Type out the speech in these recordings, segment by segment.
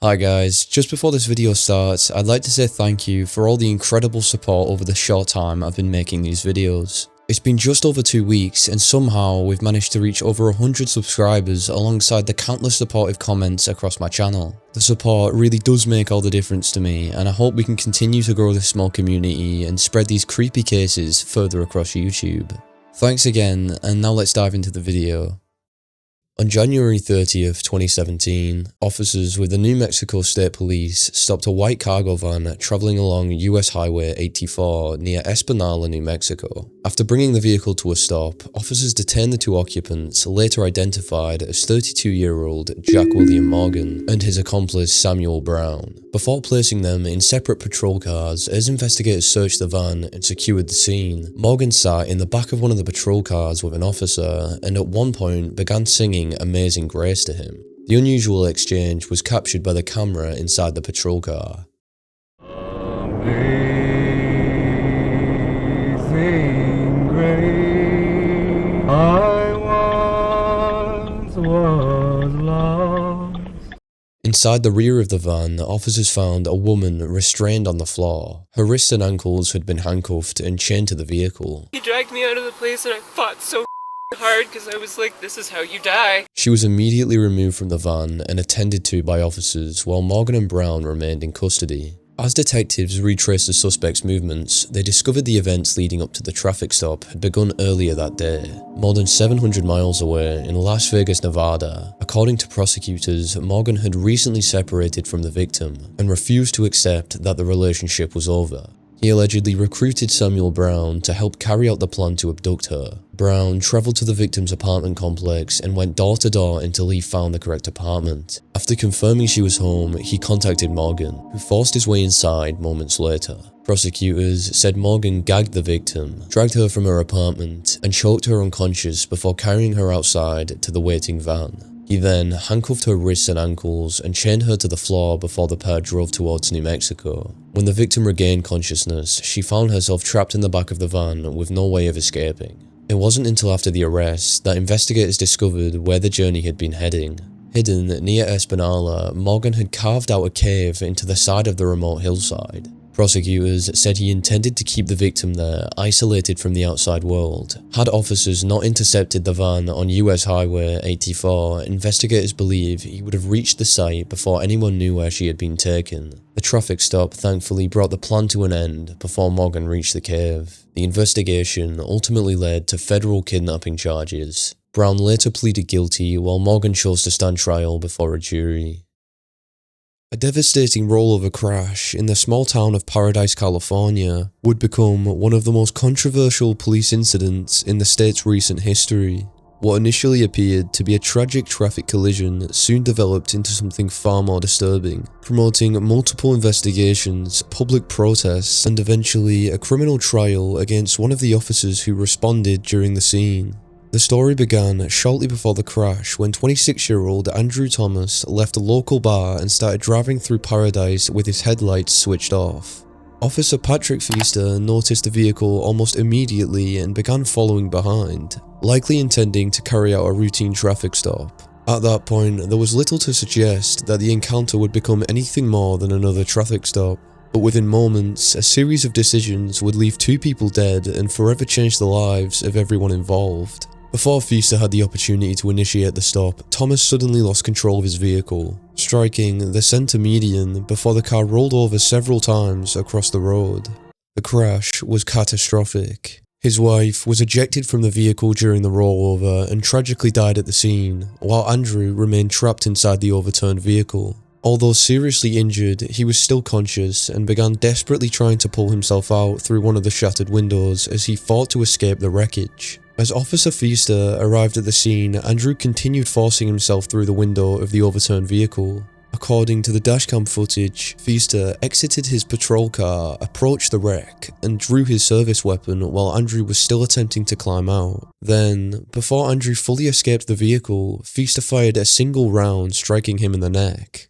Hi guys, just before this video starts, I'd like to say thank you for all the incredible support over the short time I've been making these videos. It's been just over 2 weeks and somehow we've managed to reach over 100 subscribers alongside the countless supportive comments across my channel. The support really does make all the difference to me and I hope we can continue to grow this small community and spread these creepy cases further across YouTube. Thanks again, and now let's dive into the video. On January 30th, 2017, officers with the New Mexico State Police stopped a white cargo van traveling along US Highway 84 near Espinal, New Mexico. After bringing the vehicle to a stop, officers detained the two occupants, later identified as 32-year-old Jack William Morgan and his accomplice Samuel Brown, before placing them in separate patrol cars. As investigators searched the van and secured the scene, Morgan sat in the back of one of the patrol cars with an officer and at one point began singing Amazing Grace to him. The unusual exchange was captured by the camera inside the patrol car. Amazing grace, I once was lost. Inside the rear of the van, officers found a woman restrained on the floor. Her wrists and ankles had been handcuffed and chained to the vehicle. He dragged me out of the place and I fought so hard because I was like, this is how you die. She was immediately removed from the van and attended to by officers while Morgan and Brown remained in custody. As detectives retraced the suspect's movements, they discovered the events leading up to the traffic stop had begun earlier that day, more than 700 miles away in Las Vegas, Nevada. According to prosecutors, Morgan had recently separated from the victim and refused to accept that the relationship was over. He allegedly recruited Samuel Brown to help carry out the plan to abduct her. Brown travelled to the victim's apartment complex and went door to door until he found the correct apartment. After confirming she was home, he contacted Morgan, who forced his way inside moments later. Prosecutors said Morgan gagged the victim, dragged her from her apartment, and choked her unconscious before carrying her outside to the waiting van. He then handcuffed her wrists and ankles and chained her to the floor before the pair drove towards New Mexico. When the victim regained consciousness, she found herself trapped in the back of the van with no way of escaping. It wasn't until after the arrest that investigators discovered where the journey had been heading. Hidden near Espinal, Morgan had carved out a cave into the side of the remote hillside. Prosecutors said he intended to keep the victim there, isolated from the outside world. Had officers not intercepted the van on US Highway 84, investigators believe he would have reached the site before anyone knew where she had been taken. The traffic stop thankfully brought the plan to an end before Morgan reached the cave. The investigation ultimately led to federal kidnapping charges. Brown later pleaded guilty while Morgan chose to stand trial before a jury. A devastating rollover crash in the small town of Paradise, California, would become one of the most controversial police incidents in the state's recent history. What initially appeared to be a tragic traffic collision soon developed into something far more disturbing, promoting multiple investigations, public protests, and eventually a criminal trial against one of the officers who responded during the scene. The story began shortly before the crash when 26-year-old Andrew Thomas left a local bar and started driving through Paradise with his headlights switched off. Officer Patrick Thease noticed the vehicle almost immediately and began following behind, likely intending to carry out a routine traffic stop. At that point, there was little to suggest that the encounter would become anything more than another traffic stop. But within moments, a series of decisions would leave 2 people dead and forever change the lives of everyone involved. Before Thease had the opportunity to initiate the stop, Thomas suddenly lost control of his vehicle, striking the center median before the car rolled over several times across the road. The crash was catastrophic. His wife was ejected from the vehicle during the rollover and tragically died at the scene, while Andrew remained trapped inside the overturned vehicle. Although seriously injured, he was still conscious and began desperately trying to pull himself out through one of the shattered windows as he fought to escape the wreckage. As Officer Thease arrived at the scene, Andrew continued forcing himself through the window of the overturned vehicle. According to the dashcam footage, Thease exited his patrol car, approached the wreck, and drew his service weapon while Andrew was still attempting to climb out. Then, before Andrew fully escaped the vehicle, Thease fired a single round, striking him in the neck.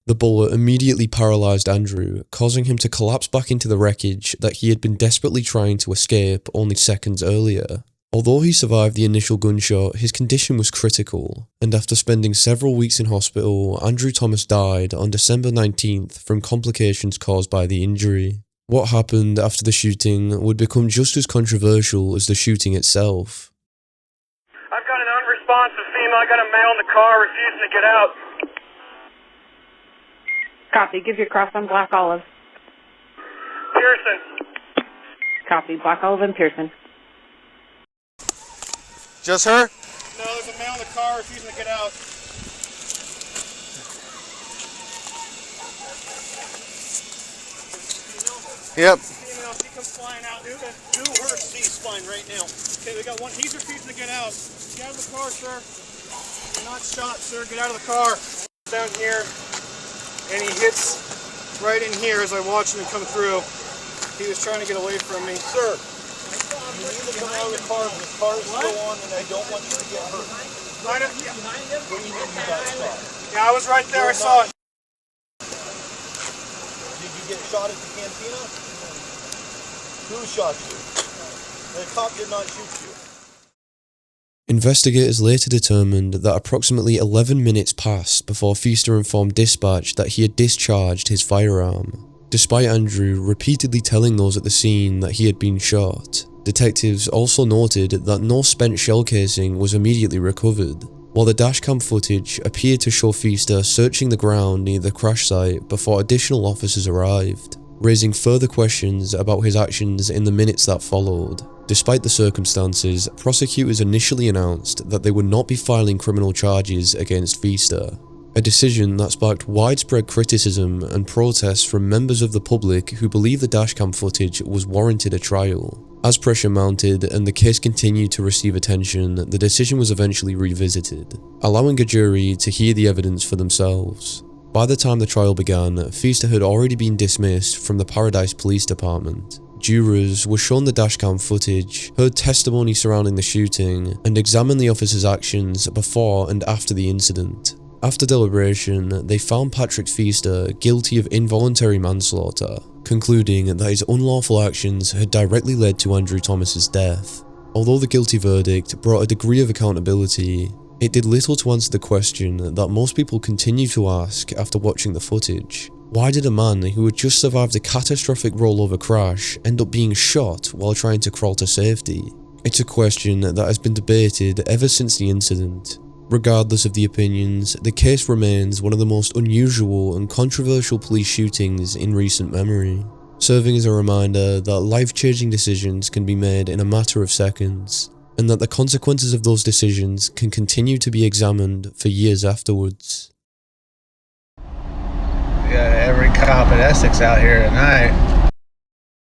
The bullet immediately paralysed Andrew, causing him to collapse back into the wreckage that he had been desperately trying to escape only seconds earlier. Although he survived the initial gunshot, his condition was critical, and after spending several weeks in hospital, Andrew Thomas died on December 19th from complications caused by the injury. What happened after the shooting would become just as controversial as the shooting itself. I've got an unresponsive female. I got a male in the car refusing to get out. Copy. Give your cross on Black Olive. Pearson. Copy. Black Olive and Pearson. Just her? No, there's a male in the car refusing to get out. Yep. Female, she comes flying out. Do her C-spine right now. Okay, we got one. He's refusing to get out. Get out of the car, sir. You're not shot, sir. Get out of the car. Down here, and he hits right in here as I watch him come through. He was trying to get away from me. Sir, you need to come out of the car. The car is still on, and I don't want you to get hurt. Right up here. What do you mean you got shot? Yeah, I was right there. I saw it. Did you get shot at the cantina? Who shot you? The cop did not shoot you. Investigators later determined that approximately 11 minutes passed before Feaster informed dispatch that he had discharged his firearm. Despite Andrew repeatedly telling those at the scene that he had been shot, detectives also noted that no spent shell casing was immediately recovered, while the dashcam footage appeared to show Feaster searching the ground near the crash site before additional officers arrived, raising further questions about his actions in the minutes that followed. Despite the circumstances, prosecutors initially announced that they would not be filing criminal charges against Feaster, a decision that sparked widespread criticism and protests from members of the public who believed the dashcam footage was warranted a trial. As pressure mounted and the case continued to receive attention, the decision was eventually revisited, allowing a jury to hear the evidence for themselves. By the time the trial began, Feaster had already been dismissed from the Paradise Police Department. Jurors were shown the dashcam footage, heard testimony surrounding the shooting, and examined the officer's actions before and after the incident. After deliberation, they found Patrick Feaster guilty of involuntary manslaughter, concluding that his unlawful actions had directly led to Andrew Thomas's death. Although the guilty verdict brought a degree of accountability, it did little to answer the question that most people continue to ask after watching the footage. Why did a man who had just survived a catastrophic rollover crash end up being shot while trying to crawl to safety? It's a question that has been debated ever since the incident. Regardless of the opinions, the case remains one of the most unusual and controversial police shootings in recent memory, serving as a reminder that life-changing decisions can be made in a matter of seconds, and that the consequences of those decisions can continue to be examined for years afterwards. We got every cop at Essex out here at night.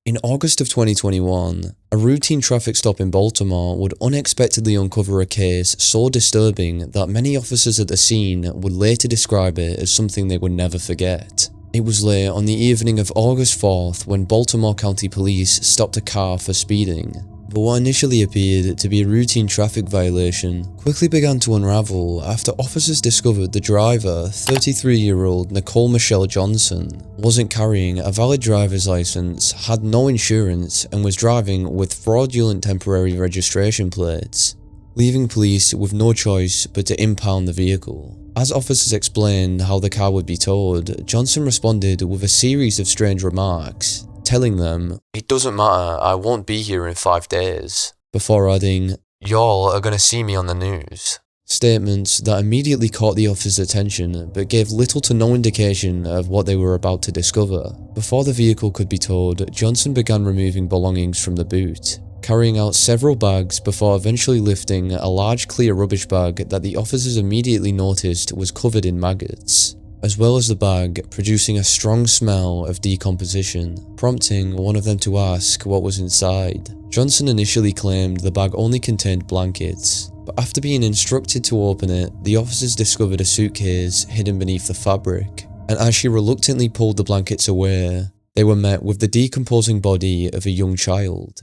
In August of 2021, a routine traffic stop in Baltimore would unexpectedly uncover a case so disturbing that many officers at the scene would later describe it as something they would never forget. It was late on the evening of August 4th when Baltimore County Police stopped a car for speeding. But what initially appeared to be a routine traffic violation quickly began to unravel after officers discovered the driver, 33-year-old Nicole Michelle Johnson, wasn't carrying a valid driver's license, had no insurance, and was driving with fraudulent temporary registration plates, leaving police with no choice but to impound the vehicle. As officers explained how the car would be towed, Johnson responded with a series of strange remarks, telling them, "It doesn't matter, I won't be here in 5 days," before adding, "Y'all are gonna see me on the news." Statements that immediately caught the officers' attention but gave little to no indication of what they were about to discover. Before the vehicle could be towed, Johnson began removing belongings from the boot, carrying out several bags before eventually lifting a large clear rubbish bag that the officers immediately noticed was covered in maggots, as well as the bag producing a strong smell of decomposition, prompting one of them to ask what was inside. Johnson initially claimed the bag only contained blankets, but after being instructed to open it, the officers discovered a suitcase hidden beneath the fabric, and as she reluctantly pulled the blankets away, they were met with the decomposing body of a young child.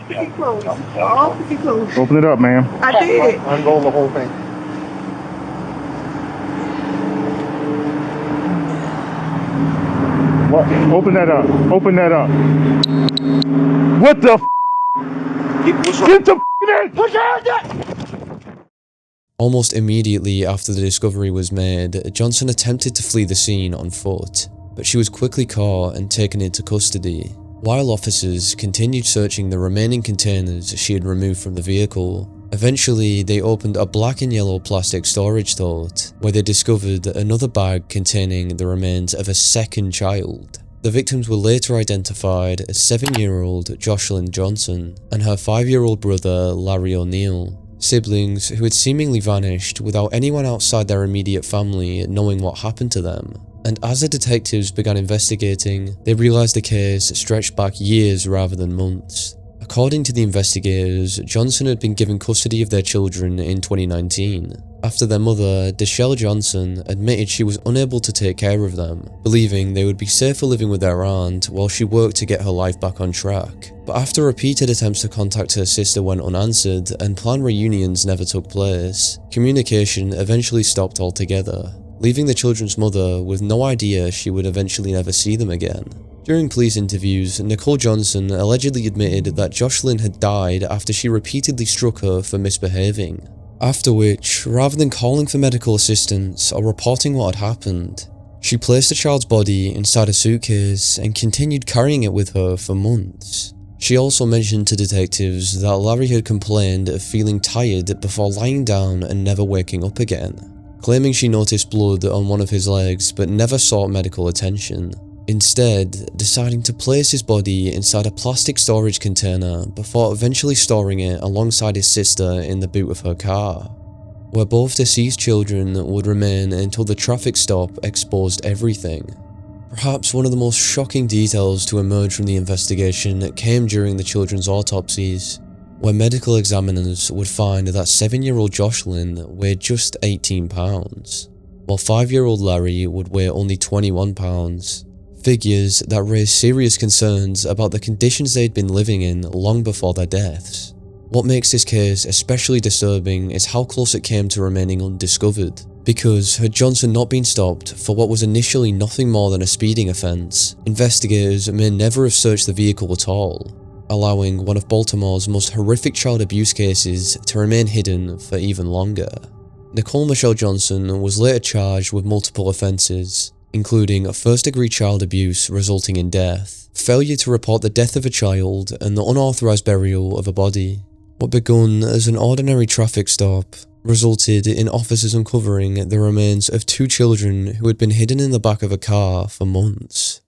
Pretty close. All pretty close. Open it up, ma'am. I did. Unroll the whole thing. What? Open that up. Open that up. What the f? Get the f***ing in! Put your hands up! Almost immediately after the discovery was made, Johnson attempted to flee the scene on foot, but she was quickly caught and taken into custody. While officers continued searching the remaining containers she had removed from the vehicle, eventually they opened a black and yellow plastic storage tote, where they discovered another bag containing the remains of a second child. The victims were later identified as 7-year-old Jocelyn Johnson and her 5-year-old brother Larry O'Neill, siblings who had seemingly vanished without anyone outside their immediate family knowing what happened to them. And as the detectives began investigating, they realised the case stretched back years rather than months. According to the investigators, Johnson had been given custody of their children in 2019, after their mother, Dashelle Johnson, admitted she was unable to take care of them, believing they would be safer living with their aunt while she worked to get her life back on track. But after repeated attempts to contact her sister went unanswered and planned reunions never took place, communication eventually stopped altogether, leaving the children's mother with no idea she would eventually never see them again. During police interviews, Nicole Johnson allegedly admitted that Jocelyn had died after she repeatedly struck her for misbehaving. After which, rather than calling for medical assistance or reporting what had happened, she placed the child's body inside a suitcase and continued carrying it with her for months. She also mentioned to detectives that Larry had complained of feeling tired before lying down and never waking up again, claiming she noticed blood on one of his legs but never sought medical attention, instead deciding to place his body inside a plastic storage container before eventually storing it alongside his sister in the boot of her car, where both deceased children would remain until the traffic stop exposed everything. Perhaps one of the most shocking details to emerge from the investigation came during the children's autopsies, where medical examiners would find that 7-year-old Jocelyn weighed just 18 pounds, while 5-year-old Larry would weigh only 21 pounds. Figures that raised serious concerns about the conditions they'd been living in long before their deaths. What makes this case especially disturbing is how close it came to remaining undiscovered, because had Johnson not been stopped for what was initially nothing more than a speeding offence, investigators may never have searched the vehicle at all, allowing one of Baltimore's most horrific child abuse cases to remain hidden for even longer. Nicole Michelle Johnson was later charged with multiple offences, including first-degree child abuse resulting in death, failure to report the death of a child, and the unauthorised burial of a body. What begun as an ordinary traffic stop resulted in officers uncovering the remains of 2 children who had been hidden in the back of a car for months.